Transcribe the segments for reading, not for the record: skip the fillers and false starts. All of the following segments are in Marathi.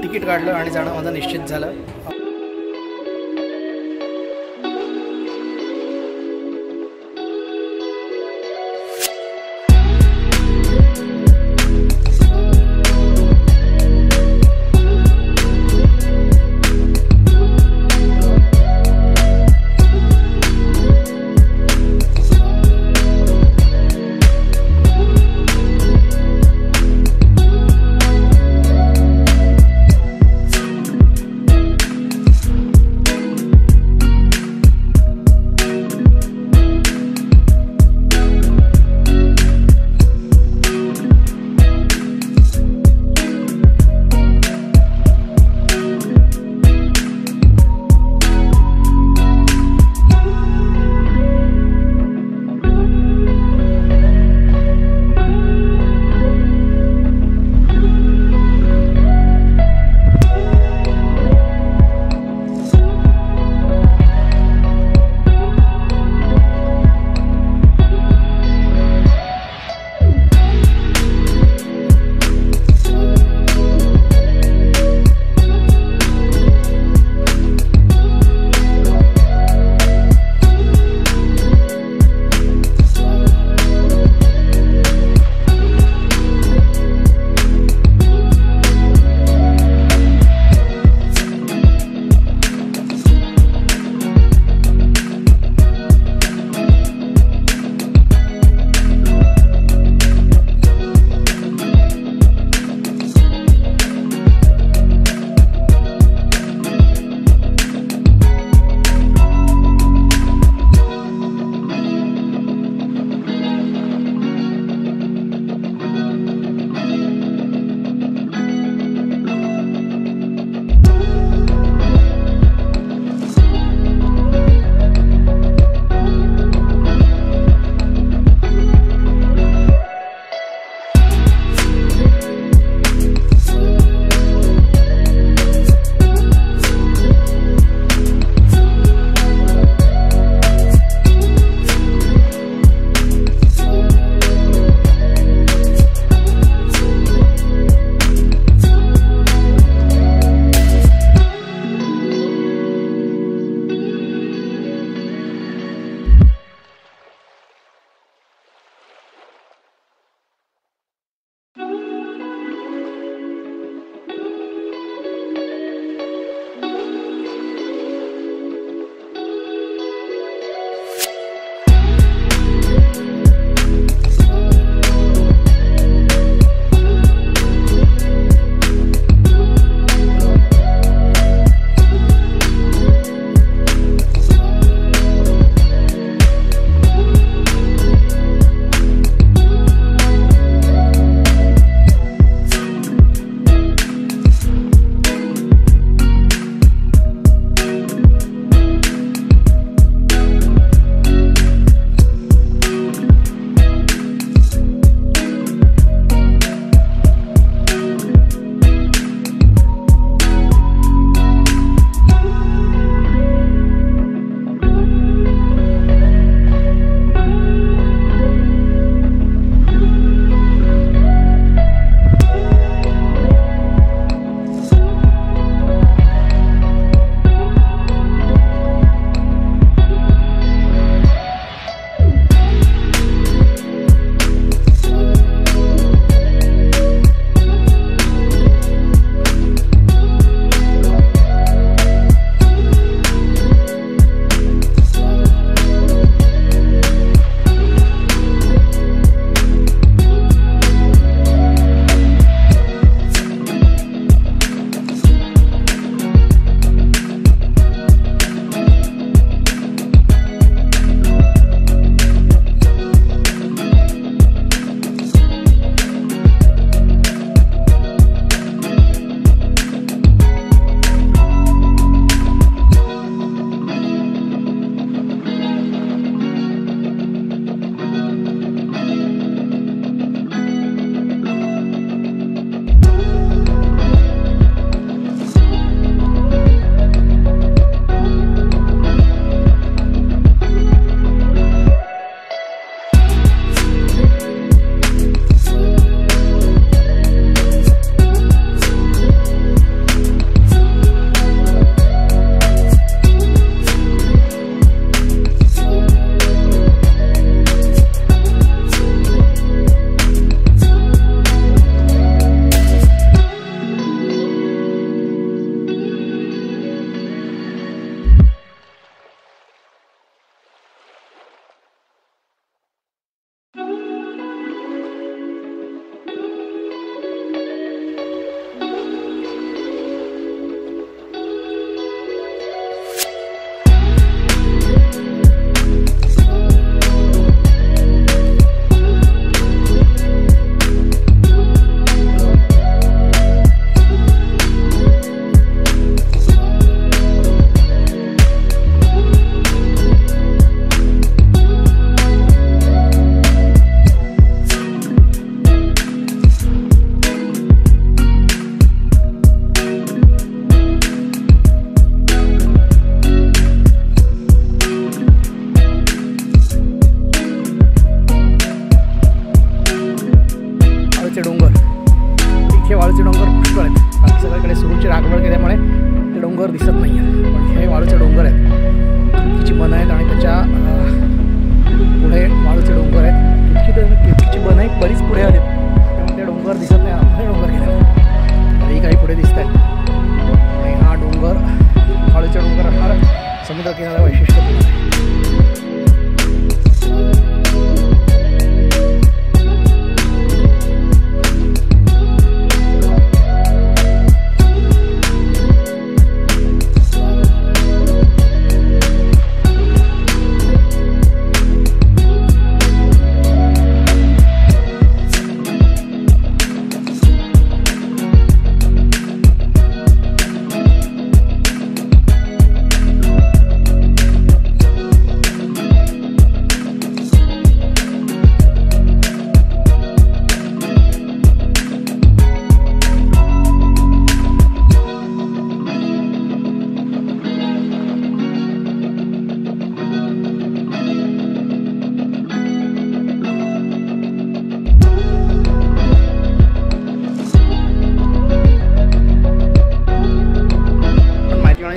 तिकीट काढलं आणि जाणं माझं निश्चित झालं.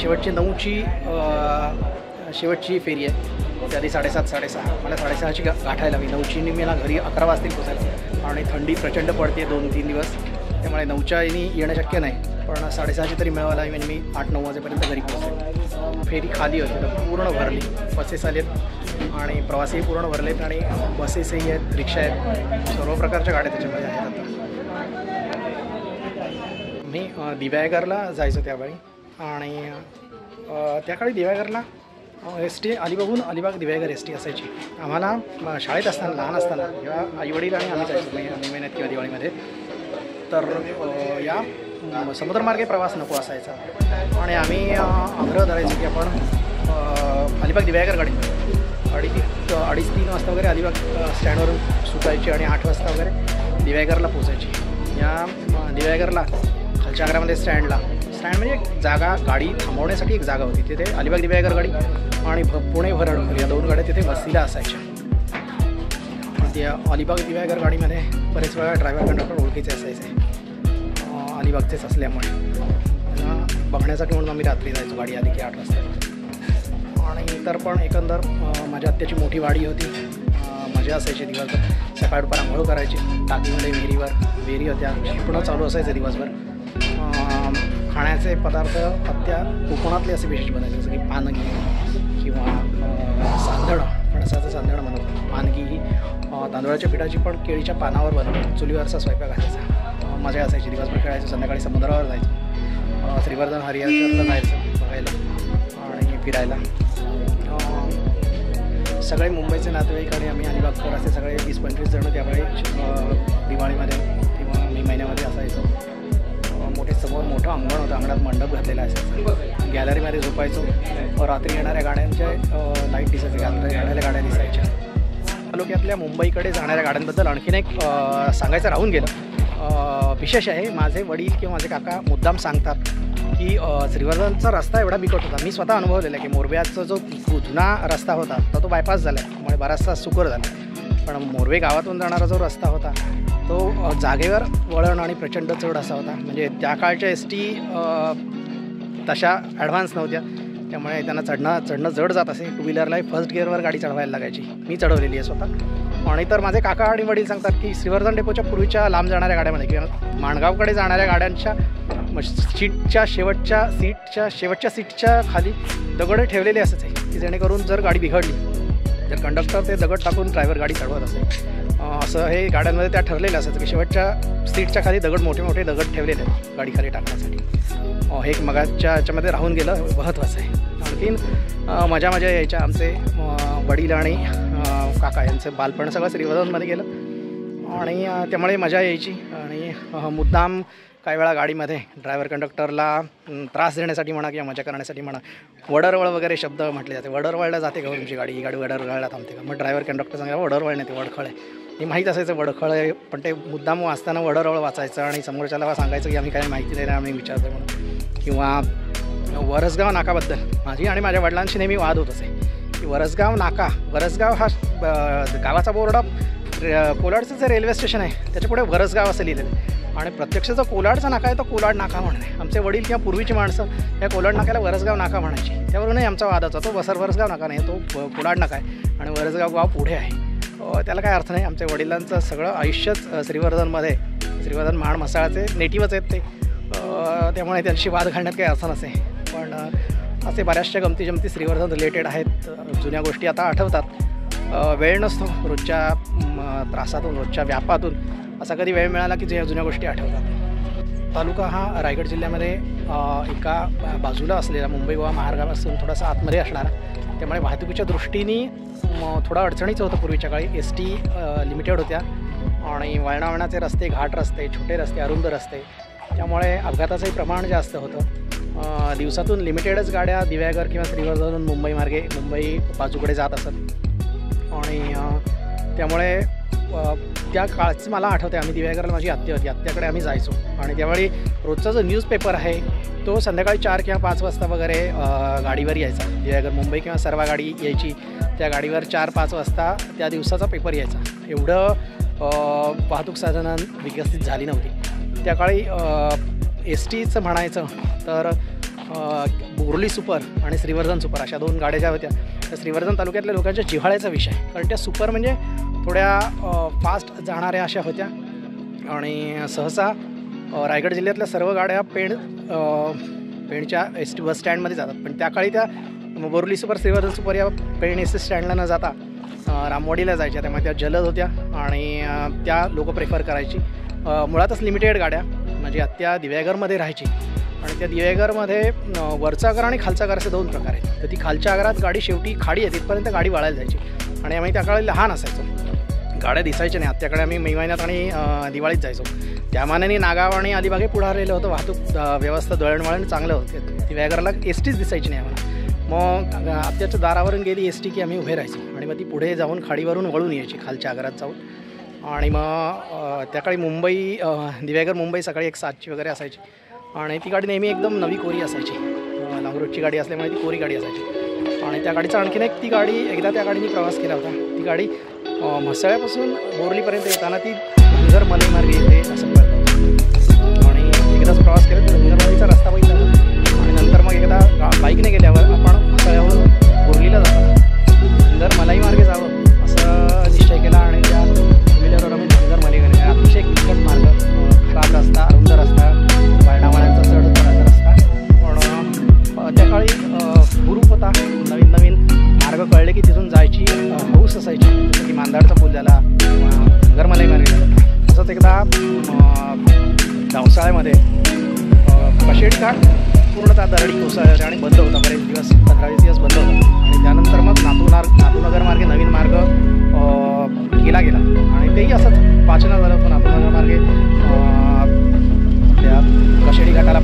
शेवटची 9ची शेवटची फेरी आहे. त्याआधी 7:30 मला 6:30ची गाठायला हवी. 9ची मला घरी 11 वाजतील पोचायला आणि थंडी प्रचंड पडते 2-3 दिवस, त्यामुळे 9च्या येणं शक्य नाही. पण 6:30ची तरी मिळवायला हवी. मी 8-9 वाजेपर्यंत घरी पोहोचेल. फेरी खाली होती, पूर्ण भरली. बसेस आलेत आणि प्रवासीही पूर्ण भरलेत आणि बसेसही आहेत, रिक्षा आहेत, सर्व प्रकारच्या गाड्या त्याच्यामध्ये आहेत. आता मी दिव्यागरला जायचो त्यावेळी आणि त्याकाळी दिव्यागरला ST अलिबागहून अलिबाग दिव्यागर ST असायची. आम्हाला शाळेत असताना, लहान असताना जेव्हा आईवडील आणि आम्ही जायचो मे महिन्यात किंवा दिवाळीमध्ये, तर या समुद्रमार्गे प्रवास नको असायचा आणि आम्ही आग्रह धरायचो की आपण अलिबाग दिव्यागर गाडी 2:30-3 वाजता वगैरे अलिबाग स्टँडवरून सुटायची आणि 8 वाजता वगैरे दिव्यागरला पोचायची. या दिव्यागरला खालच्या आग्र्यामध्ये स्टँड म्हणजे एक जागा, गाडी थांबवण्यासाठी एक जागा होती. तिथे अलिबाग दिव्यागर गाडी आणि पुणे भरड या 2 गाड्या तिथे वस्तीला असायच्या. त्या अलिबाग दिव्यागर गाडीमध्ये बरेच वेळा ड्रायव्हर कंडक्टर ओळखीचे असायचे, अलिबागचेच असल्यामुळे. त्यांना बघण्यासाठी म्हणून आम्ही रात्री जायचो गाडी आली की 8 वाजता. आणि इतर पण एकंदर माझ्या आत्याची मोठी वाडी होती, मजा असायची दिवसभर. सकाळ दुपार आंघोळ करायची टाकीमध्ये, विहिरी होत्या, शिपणं चालू असायचं दिवसभर. खाण्याचे पदार्थ आत्या कोकणातले असे विशेष बनायचे, जसं की पानगी किंवा सांधणं, फणसाचं सांधणं बनवतं. पानगी ही तांदूळाच्या पिठाची पण केळीच्या पानावर बनवतो. चुलीवरचा स्वयंपाक असायचा. मजा असायची. दिवसभर खेळायचं, संध्याकाळी समुद्रावर जायचं, श्रीवर्धन हरिहरला जायचं बघायला आणि फिरायला. सगळे मुंबईचे नातेवाईक आणि आम्ही अलिबागकर असे सगळे 20-25 जण त्यावेळी दिवाळीमध्ये किंवा मे महिन्यामध्ये असायचो. समोर मोठं अंगण होतं, अंगणात मंडप घातलेला असायचा. गॅलरीमध्ये झोपायचो. रात्री येणाऱ्या गाड्यांचे लाईट दिसायचे, येणाऱ्या गाड्या दिसायच्या. तालुक्यातल्या मुंबईकडे जाणाऱ्या गाड्यांबद्दल आणखीन एक सांगायचं राहून गेलं. विशेष आहे, माझे वडील किंवा माझे काका मुद्दाम सांगतात की श्रीवर्धनचा रस्ता एवढा बिकट होता. मी स्वतः अनुभवलेला आहे की मोरब्याचा जो जुना रस्ता होता तर तो बायपास झाला, त्यामुळे बराचसा सुकर झाला. पण मोरवे गावातून जाणारा जो रस्ता होता तो जागेवर वळण आणि प्रचंड चढ असा होता. म्हणजे त्या काळच्या ST तशा ॲडव्हान्स नव्हत्या, त्यामुळे त्यांना चढणं जड जात असे. 2 व्हीलरलाही फर्स्ट गिअरवर गाडी चढवायला लागायची. मी चढवलेली आहे स्वतः. आणि तर माझे काका आणि वडील सांगतात की श्रीवर्धन डेपोच्या पूर्वीच्या लांब जाणाऱ्या गाड्यामध्ये किंवा माणगावकडे जाणाऱ्या गाड्यांच्या शेवटच्या सीटच्या खाली दगड ठेवलेले असायचे की जेणेकरून जर गाडी बिघडली तर कंडक्टर ते दगड टाकून ड्रायव्हर गाडी चढवत असे. असं हे गाड्यांमध्ये त्या ठरलेलं असायचं की शेवटच्या सीटच्या खाली मोठे दगड ठेवलेले आहेत गाडी खाली टाकण्यासाठी. हे एक मगाच्या याच्यामध्ये राहून गेलं, महत्त्वाचं आहे. आणखीन मजा यायच्या. आमचे वडील आणि काका यांचं बालपण सगळं श्रीवर्धनमध्ये गेलं आणि त्यामुळे मजा यायची. आणि मुद्दाम काही वेळा गाडीमध्ये ड्रायव्हर कंडक्टरला त्रास देण्यासाठी म्हणा किंवा मजा करण्यासाठी म्हणा वडरवळ वगैरे शब्द म्हटले जाते. वडरवळला जाते का तुमची गाडी, ही गाडी वडरवळला थांबते का? मग ड्रायव्हर कंडक्टर सांगा वडरवळ नाही, ते वडखळ आहे. हे माहीत असायचं वडखळ आहे, पण ते मुद्दाम वाचताना वडरवळ वाचायचं आणि समोरच्याला सांगायचं की आम्ही काही माहिती नाही, आम्ही विचारतो म्हणून. किंवा वरसगाव नाकाबद्दल माझी आणि माझ्या वडिलांशी नेहमी वाद होत असे की वरसगाव हा गावाचा बोर्ड कोलाडचं जे रेल्वे स्टेशन आहे त्याच्यापुढे वरसगाव असं लिहिलेलं आहे आणि प्रत्यक्ष जो कोलाडचा नाका आहे तो कोलाड नाका म्हणणे. आमचे वडील किंवा पूर्वीची माणसं या कोलाड नाक्याला वरसगाव नाका म्हणायची. त्यावरूनही आमचा वादाचा तो वरसगाव नाका नाही, तो कोलाड नाका आहे आणि वरसगाव गाव पुढे आहे. त्याला काय अर्थ नाही. आमच्या वडिलांचं सगळं आयुष्यच श्रीवर्धन महाड मसाळाचे नेटिव्हच आहेत ते, त्यामुळे त्यांची वाद घालण्यात काही अर्थ नसे. पण असे बऱ्याचशा गमती श्रीवर्धन रिलेटेड आहेत. जुन्या गोष्टी आता आठवतात. वेळ नसतो रोजच्या त्रासातून, रोजच्या व्यापातून असा कधी वेळ मिळाला की जे जुन्या गोष्टी आठवतात. तालुका हा रायगड जिल्ह्यामध्ये एका बाजूला असलेला मुंबई गोवा महामार्गापासून थोडासा आतमध्ये असणारा, त्यामुळे वाहतुकीच्या दृष्टीने थोडा अडचणीचं होतं. पूर्वीच्या काळी ST लिमिटेड होत्या आणि वळणावळणाचे रस्ते, घाट रस्ते, छोटे रस्ते, अरुंद रस्ते, त्यामुळे अपघाताचंही प्रमाण जास्त होतं. दिवसातून लिमिटेडच गाड्या दिव्यागर किंवा श्रीवर्धन मुंबई बाजूकडे जात असत आणि त्यामुळे त्या काळचं मला आठवते. आम्ही दिव्यागरला माझी आत्या होती, आत्याकडे आम्ही जायचो आणि त्यावेळी रोजचा जो न्यूजपेपर आहे तो संध्याकाळी 4 किंवा 5 वाजता वगैरे गाडीवर यायचा. दिव्यागर मुंबई किंवा सर्वा गाडी यायची, त्या गाडीवर 4-5 वाजता त्या दिवसाचा पेपर यायचा. एवढं वाहतूक साधनं विकसित झाली नव्हती त्या काळी. STचं म्हणायचं तर बोरली सुपर आणि श्रीवर्धन सुपर अशा 2 गाड्या ज्या होत्या त्या श्रीवर्धन तालुक्यातल्या लोकांच्या जिव्हाळ्याचा विषय, कारण त्या सुपर म्हणजे थोड्या फास्ट जाणाऱ्या अशा होत्या आणि सहसा रायगड जिल्ह्यातल्या सर्व गाड्या पेणच्या ST बस स्टँडमध्ये जातात, पण त्या काळी त्या बोरली सुपर श्रीवर्धन सुपर या पेण ST स्टँडला न जाता रामवाडीला जायच्या, त्यामुळे त्या जलद होत्या आणि त्या लोक प्रेफर करायची. मुळातच लिमिटेड गाड्या म्हणजे त्या दिव्यागरमध्ये राहायची आणि त्या दिव्यागरमध्ये वरचा आगार आणि खालचा आगार असे 2 प्रकार आहेत. तर ती खालच्या आगारात गाडी शेवटी खाडी आहे तिथपर्यंत गाडी वाळायला जायची आणि आम्ही त्या काळी लहान असायचो, गाड्या दिसायच्या नाही. आत्याकडे आम्ही मे महिन्यात आणि दिवाळीत जायचो. त्या मानाने नागाव आणि अलिबागे पुढारलेलं होतं, वाहतूक व्यवस्था दळणवळण चांगलं होतं. दिव्यागरला STच दिसायची नाही आम्हाला. मग आत्याच्या दारावरून गेली ST की आम्ही उभे राहायचो आणि मग ती पुढे जाऊन खाडीवरून वळून यायची खालच्या आगारात जाऊन आणि मग त्या काळी मुंबई दिव्यागर मुंबई सकाळी 1:07 वगैरे असायची आणि ती गाडी नेहमी एकदम नवी कोरी असायची. लॉंग रूटची गाडी असल्यामुळे ती कोरी गाडी असायची आणि त्या गाडीचा आणखीन एक ती गाडी एकदा त्या गाडीने प्रवास केला होता. ती गाडी म्हसळ्यापासून बोरलीपर्यंत येताना ती धनगर मलई मार्गे येते असं कळतं आणि एकदाच प्रवास केला तर धनगर मलईचा रस्ता बघितला आणि नंतर मग एकदा बाईकने गेल्यावर आपण म्हसळ्यावरून बोरलीला जाताना धनगर मलई मार्गे जावं असं निश्चय केला आणि त्या टू व्हीलरवर आम्ही धनगर मलई गेले. अतिशय किचकट मार्ग, खराब रस्ता, अरुंद रस्ता, वळणावळ्यांचा चढ उताराचा रस्ता, पण त्या काळी हुरूप होता. नवीन नवीन मार्ग कळले की तिथून जायची हौस असायची, जसं की मांदाडचा पूल झाला किंवा धनगर मलई मार्गे झाला. तसंच एकदा पावसाळ्यामध्ये कशेडी घाट पूर्णतः दरडी कोसळले आणि बंद होता, बरेच दिवस 15-20 दिवस बंद होता आणि त्यानंतर मग नातूनगर मार्गे नवीन मार्ग केला गेला आणि तेही असंच पाचना झालं होतं. नातूनगर मार्गे त्या कशेडी घाटाला